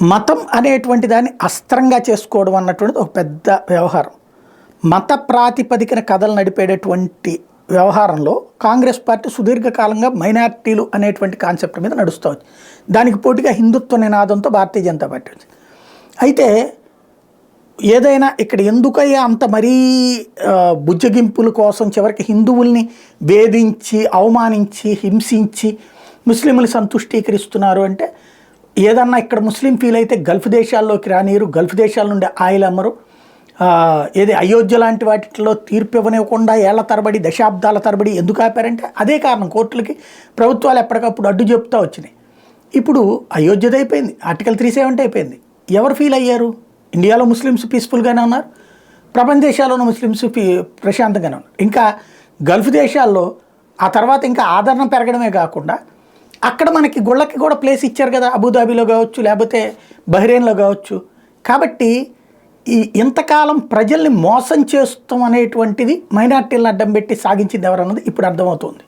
మతం అనేటువంటి దాన్ని అస్త్రంగా చేసుకోవడం అన్నటువంటిది ఒక పెద్ద వ్యవహారం. మత ప్రాతిపదికన కథలు నడిపేటటువంటి వ్యవహారంలో కాంగ్రెస్ పార్టీ సుదీర్ఘకాలంగా మైనారిటీలు అనేటువంటి కాన్సెప్ట్ మీద నడుస్తూ వచ్చింది. దానికి పోటీగా హిందుత్వ నినాదంతో భారతీయ జనతా పార్టీ వచ్చింది. అయితే ఏదైనా ఇక్కడ ఎందుకయ్యా అంత మరీ బుజ్జగింపుల కోసం చివరికి హిందువుల్ని వేధించి అవమానించి హింసించి ముస్లింలు సంతుష్టీకరిస్తున్నారు అంటే, ఏదన్నా ఇక్కడ ముస్లిం ఫీల్ అయితే గల్ఫ్ దేశాల్లోకి రానియరు, గల్ఫ్ దేశాల నుండి ఆయిల్ అమ్మరు, ఏది అయోధ్య లాంటి వాటిలో తీర్పు ఇవ్వనివ్వకుండా ఏళ్ల తరబడి దశాబ్దాల తరబడి ఎందుకు ఆపారంటే అదే కారణం. కోర్టులకి ప్రభుత్వాలు ఎప్పటికప్పుడు అడ్డు చెప్తూ వచ్చినాయి. ఇప్పుడు అయోధ్యది అయిపోయింది, ఆర్టికల్ 370 అయిపోయింది. ఎవరు ఫీల్ అయ్యారు? ఇండియాలో ముస్లిమ్స్ పీస్ఫుల్గానే ఉన్నారు, ప్రపంచ దేశాల్లోనూ ముస్లిమ్స్ ప్రశాంతంగానే ఉన్నారు. ఇంకా గల్ఫ్ దేశాల్లో ఆ తర్వాత ఇంకా ఆదరణ పెరగడమే కాకుండా అక్కడ మనకి గుళ్ళకి కూడా ప్లేస్ ఇచ్చారు కదా, అబుదాబిలో కావచ్చు, లేకపోతే బహ్రెయిన్లో కావచ్చు. కాబట్టి ఇంతకాలం ప్రజల్ని మోసం చేస్తాం అనేటువంటిది మైనార్టీలను అడ్డం పెట్టి సాగించింది ఎవరన్నది ఇప్పుడు అర్థమవుతుంది.